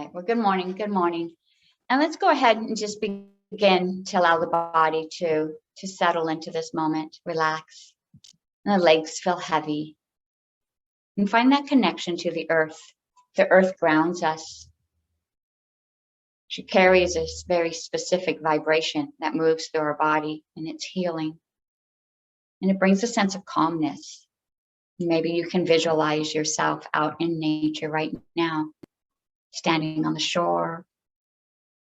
right. Well, good morning. Good morning. And let's go ahead and just begin to allow the body to settle into this moment, relax. And the legs feel heavy. And find that connection to the earth. The earth grounds us. She carries this very specific vibration that moves through our body, and it's healing. And it brings a sense of calmness. Maybe you can visualize yourself out in nature right now, standing on the shore,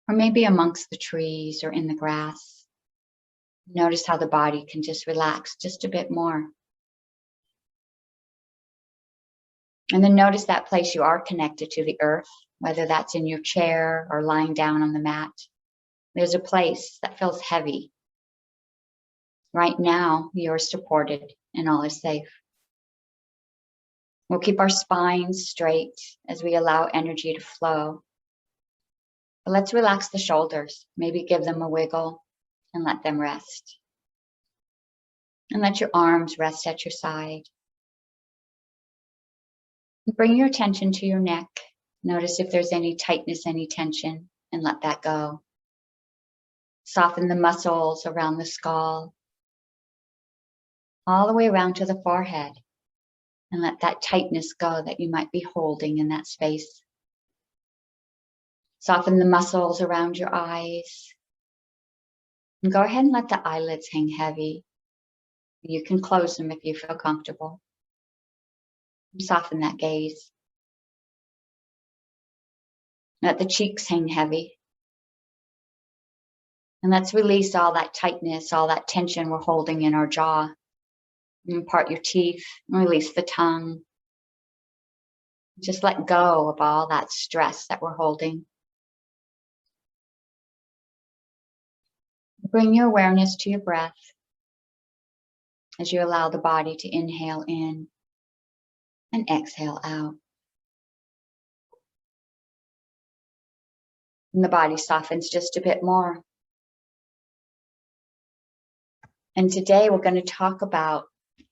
or maybe amongst the trees or in the grass. Notice how the body can just relax just a bit more. And then notice that place you are connected to the earth, whether that's in your chair or lying down on the mat. There's a place that feels heavy. Right now, you're supported and all is safe. We'll keep our spines straight as we allow energy to flow. But let's relax the shoulders, maybe give them a wiggle and let them rest. And let your arms rest at your side. Bring your attention to your neck. Notice if there's any tightness, any tension, and let that go. Soften the muscles around the skull, all the way around to the forehead, and let that tightness go that you might be holding in that space. Soften the muscles around your eyes. And go ahead and let the eyelids hang heavy. You can close them if you feel comfortable. Soften that gaze. Let the cheeks hang heavy. And let's release all that tightness, all that tension we're holding in our jaw. And part your teeth, and release the tongue. Just let go of all that stress that we're holding. Bring your awareness to your breath as you allow the body to inhale in and exhale out. And the body softens just a bit more. And today we're going to talk about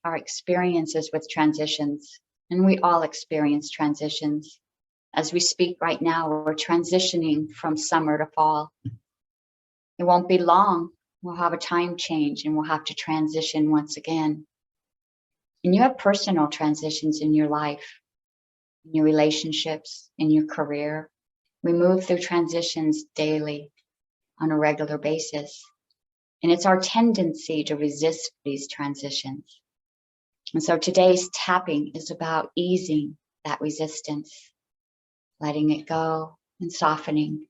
our experiences with transitions. And we all experience transitions. As we speak right now, we're transitioning from summer to fall. It won't be long. We'll have a time change and we'll have to transition once again. And you have personal transitions in your life, in your relationships, in your career. We move through transitions daily on a regular basis. And it's our tendency to resist these transitions. And so today's tapping is about easing that resistance, letting it go and softening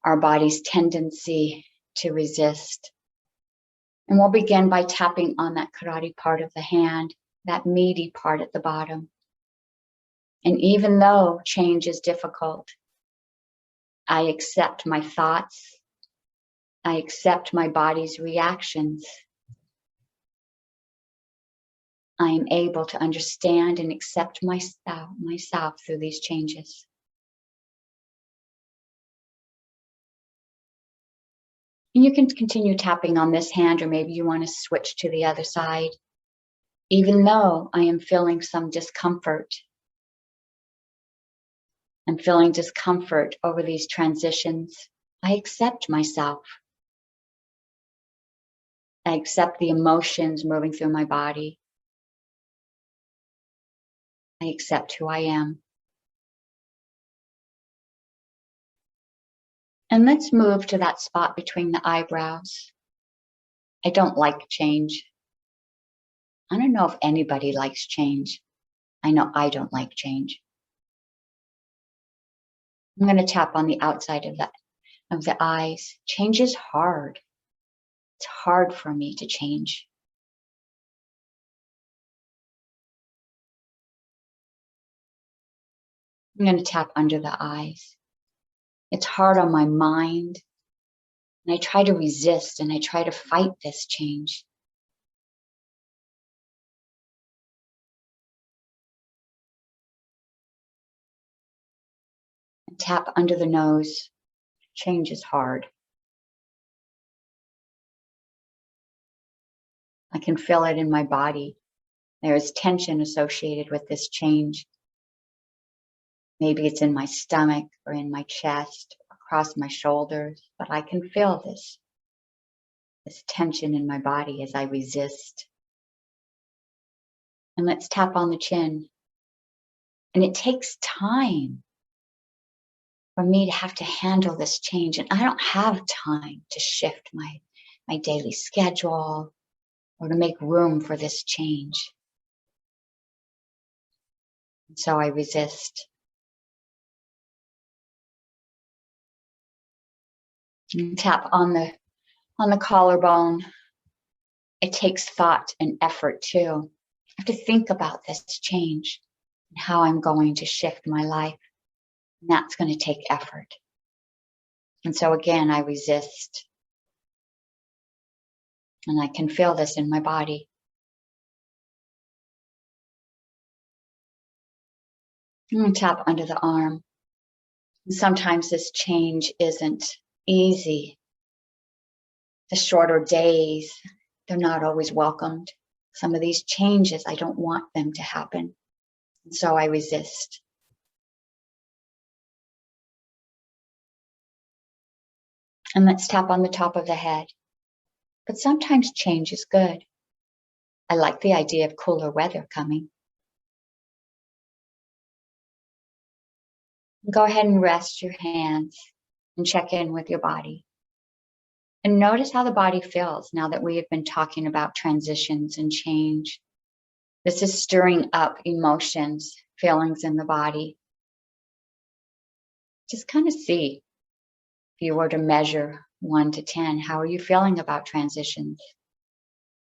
our body's tendency to resist. And we'll begin by tapping on that karate part of the hand, that meaty part at the bottom. And even though change is difficult, I accept my thoughts. I accept my body's reactions. I am able to understand and accept myself through these changes. And you can continue tapping on this hand, or maybe you want to switch to the other side. Even though I am feeling some discomfort, I'm feeling discomfort over these transitions, I accept myself. I accept the emotions moving through my body. I accept who I am. And let's move to that spot between the eyebrows. I don't like change. I don't know if anybody likes change. I know I don't like change. I'm going to tap on the outside of the eyes. Change is hard. It's hard for me to change. I'm going to tap under the eyes. It's hard on my mind. And I try to resist and I try to fight this change. And tap under the nose. Change is hard. I can feel it in my body. There is tension associated with this change. Maybe it's in my stomach or in my chest, across my shoulders, but I can feel this tension in my body as I resist. And let's tap on the chin. And it takes time for me to have to handle this change. And I don't have time to shift my daily schedule or to make room for this change. And so I resist. And tap on the collarbone. It takes thought and effort too. I have to think about this change and how I'm going to shift my life. And that's going to take effort. And so again, I resist. And I can feel this in my body. And tap under the arm. And sometimes this change isn't easy. The shorter days, they're not always welcomed. Some of these changes, I don't want them to happen. And so I resist. And let's tap on the top of the head. But sometimes change is good. I like the idea of cooler weather coming. Go ahead and rest your hands and check in with your body. And notice how the body feels now that we have been talking about transitions and change. This is stirring up emotions, feelings in the body. Just kind of see, if you were to measure 1 to 10, how are you feeling about transitions?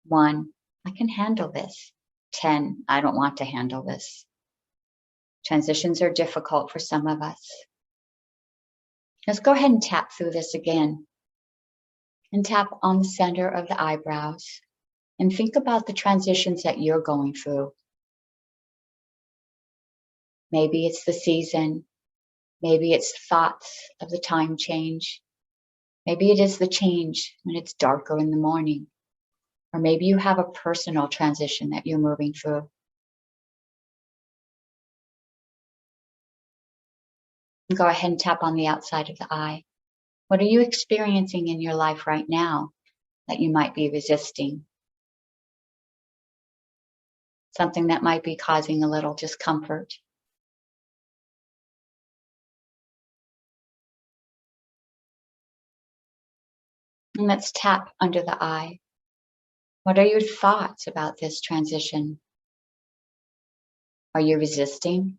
1, I can handle this. 10, I don't want to handle this. Transitions are difficult for some of us. Let's go ahead and tap through this again. And tap on the center of the eyebrows. And think about the transitions that you're going through. Maybe it's the season. Maybe it's thoughts of the time change. Maybe it is the change when it's darker in the morning. Or maybe you have a personal transition that you're moving through. And go ahead and tap on the outside of the eye. What are you experiencing in your life right now that you might be resisting? Something that might be causing a little discomfort. And let's tap under the eye. What are your thoughts about this transition? Are you resisting?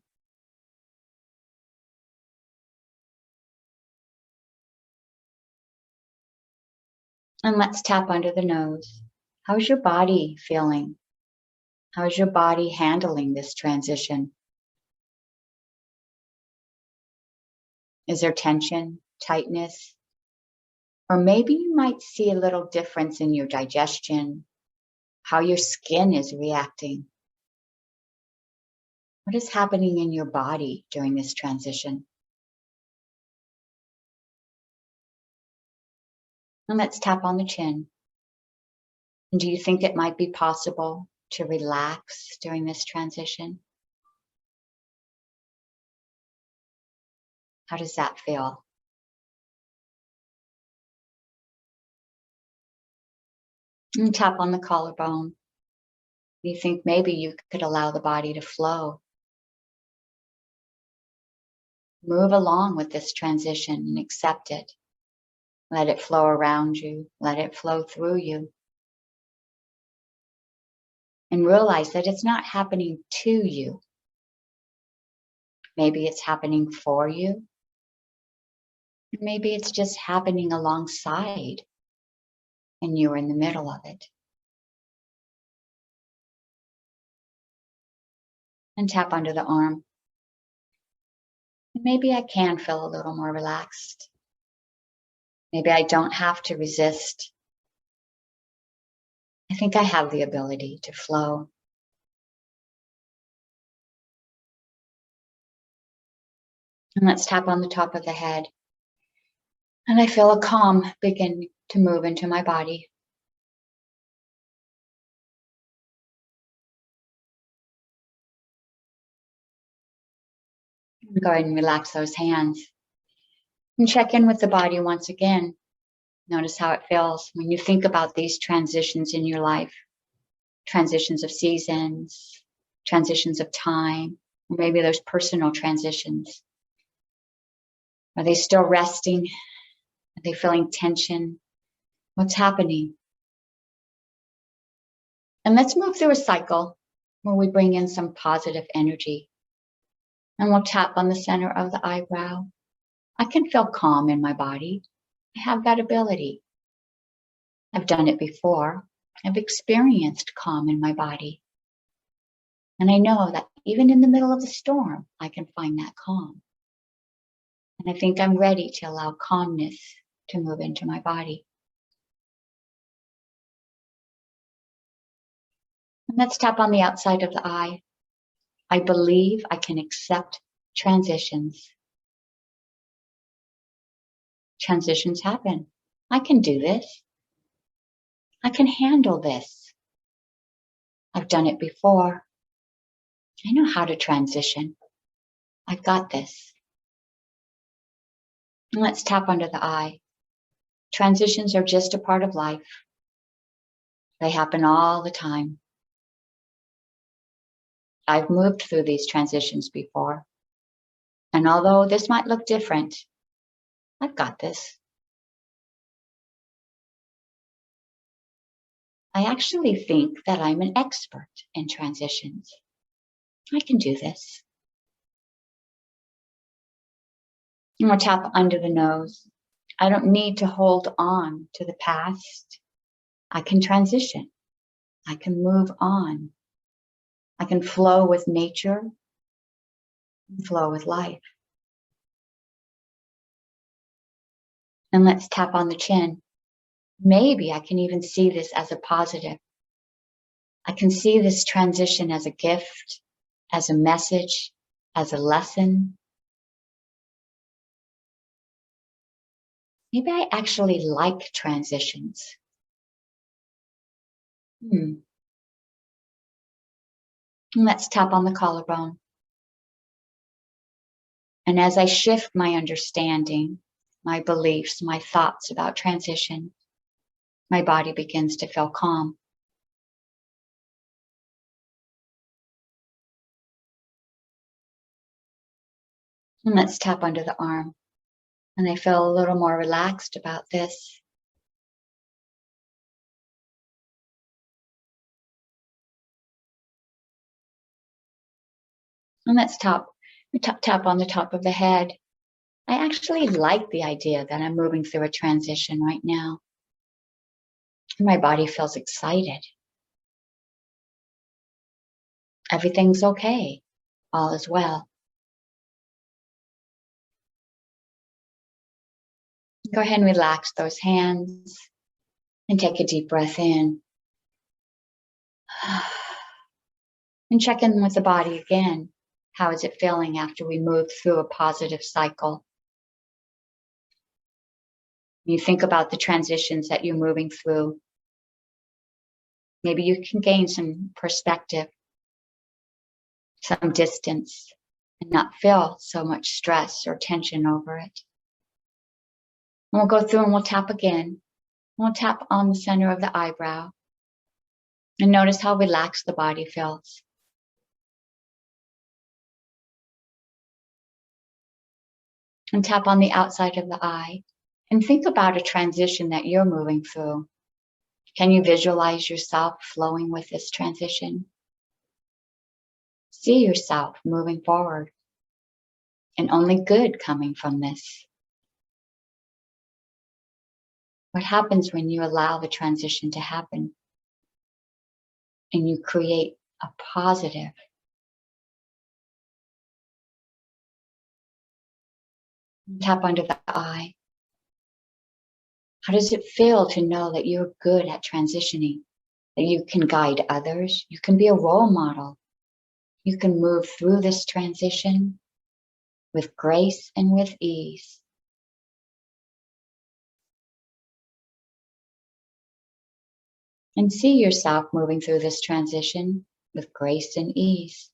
And let's tap under the nose. How is your body feeling? How is your body handling this transition? Is there tension, tightness? Or maybe you might see a little difference in your digestion, how your skin is reacting. What is happening in your body during this transition? And let's tap on the chin. And do you think it might be possible to relax during this transition? How does that feel? And tap on the collarbone. You think maybe you could allow the body to flow. Move along with this transition and accept it. Let it flow around you. Let it flow through you. And realize that it's not happening to you. Maybe it's happening for you. Maybe it's just happening alongside and you're in the middle of it. And tap under the arm. And maybe I can feel a little more relaxed. Maybe I don't have to resist. I think I have the ability to flow. And let's tap on the top of the head. And I feel a calm begin to move into my body. Go ahead and relax those hands. And check in with the body once again. Notice how it feels when you think about these transitions in your life. Transitions of seasons, transitions of time, or maybe those personal transitions. Are they still resting? Are they feeling tension? What's happening? And let's move through a cycle where we bring in some positive energy. And we'll tap on the center of the eyebrow. I can feel calm in my body. I have that ability. I've done it before. I've experienced calm in my body. And I know that even in the middle of the storm, I can find that calm. And I think I'm ready to allow calmness to move into my body. And let's tap on the outside of the eye. I believe I can accept transitions. Transitions happen. I can do this. I can handle this. I've done it before. I know how to transition. I've got this. And let's tap under the eye. Transitions are just a part of life. They happen all the time. I've moved through these transitions before. And although this might look different, I've got this. I actually think that I'm an expert in transitions. I can do this. I'm going to tap under the nose. I don't need to hold on to the past. I can transition. I can move on. I can flow with nature, flow with life. And let's tap on the chin. Maybe I can even see this as a positive. I can see this transition as a gift, as a message, as a lesson. Maybe I actually like transitions. And let's tap on the collarbone. And as I shift my understanding, my beliefs, my thoughts about transition, my body begins to feel calm. And let's tap under the arm. And I feel a little more relaxed about this. And let's tap on the top of the head. I actually like the idea that I'm moving through a transition right now. My body feels excited. Everything's okay. All is well. Go ahead and relax those hands and take a deep breath in. And check in with the body again. How is it feeling after we move through a positive cycle? You think about the transitions that you're moving through. Maybe you can gain some perspective, some distance, and not feel so much stress or tension over it. And we'll go through and we'll tap again. We'll tap on the center of the eyebrow and notice how relaxed the body feels. And tap on the outside of the eye and think about a transition that you're moving through. Can you visualize yourself flowing with this transition? See yourself moving forward and only good coming from this. What happens when you allow the transition to happen and you create a positive? Tap under the eye. How does it feel to know that you're good at transitioning, that you can guide others, you can be a role model, you can move through this transition with grace and with ease? And see yourself moving through this transition with grace and ease.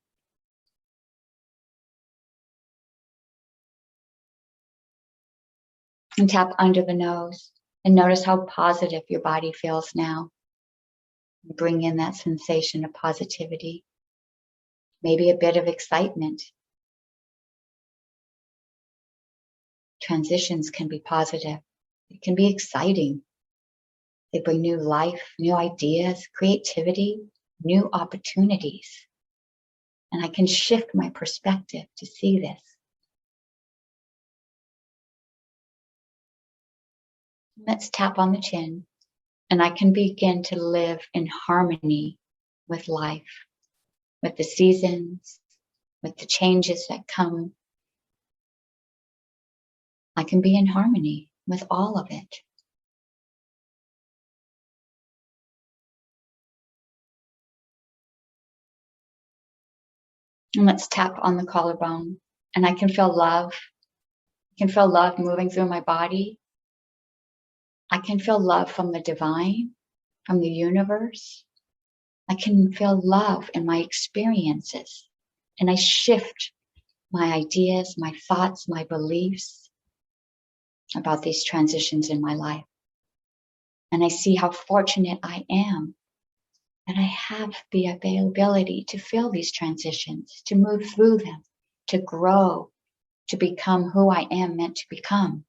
And tap under the nose and notice how positive your body feels now. Bring in that sensation of positivity, maybe a bit of excitement. Transitions can be positive. It can be exciting. They bring new life, new ideas, creativity, new opportunities. And I can shift my perspective to see this. Let's tap on the chin, and I can begin to live in harmony with life, with the seasons, with the changes that come. I can be in harmony with all of it. And let's tap on the collarbone, and I can feel love. I can feel love moving through my body. I can feel love from the divine, from the universe. I can feel love in my experiences, and I shift my ideas, my thoughts, my beliefs about these transitions in my life. And I see how fortunate I am that I have the availability to feel these transitions, to move through them, to grow, to become who I am meant to become.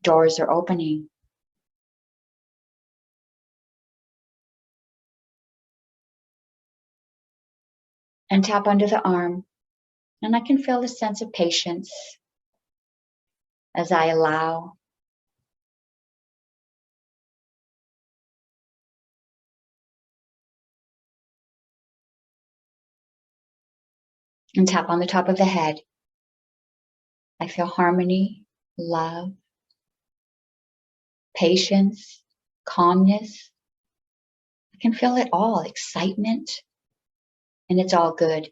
Doors are opening. And tap under the arm, and I can feel the sense of patience as I allow. And tap on the top of the head. I feel harmony, love, patience, calmness. I can feel it all, excitement, and it's all good.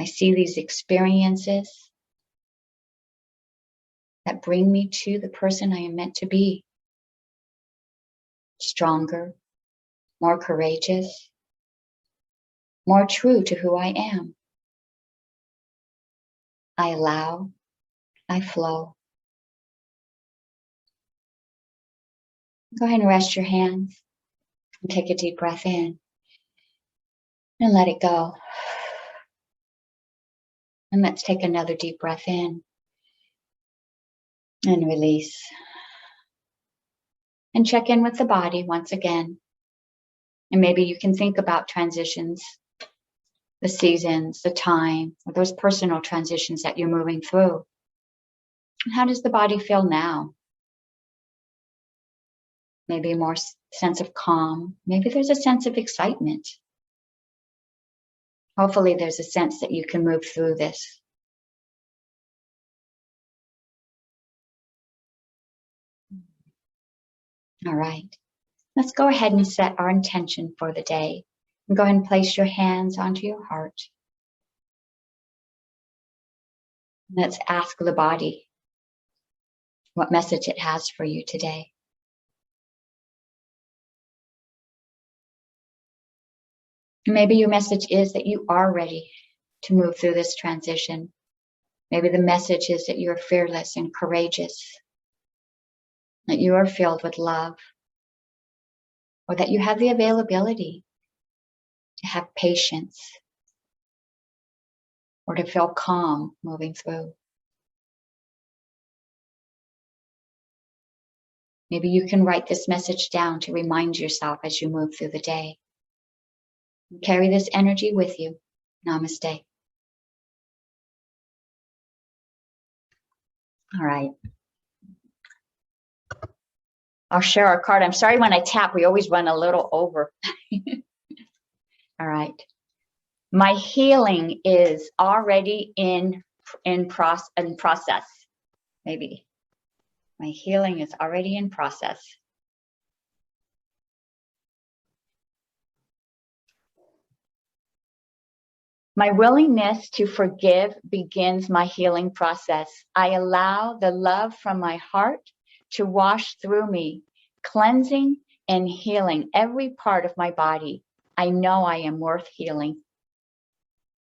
I see these experiences that bring me to the person I am meant to be. Stronger, more courageous, more true to who I am. I allow, I flow. Go ahead and rest your hands and take a deep breath in and let it go. And let's take another deep breath in and release. And check in with the body once again. And maybe you can think about transitions, the seasons, the time, or those personal transitions that you're moving through. How does the body feel now? Maybe more sense of calm. Maybe there's a sense of excitement. Hopefully there's a sense that you can move through this. All right. Let's go ahead and set our intention for the day. And go ahead and place your hands onto your heart. Let's ask the body what message it has for you today. Maybe your message is that you are ready to move through this transition. Maybe the message is that you're fearless and courageous, that you are filled with love, or that you have the availability to have patience or to feel calm moving through. Maybe you can write this message down to remind yourself as you move through the day. Carry this energy with you. Namaste. All right. I'll share our card. I'm sorry when I tap, we always run a little over. All right. My healing is already in process. Maybe. My healing is already in process. My willingness to forgive begins my healing process. I allow the love from my heart to wash through me, cleansing and healing every part of my body. I know I am worth healing.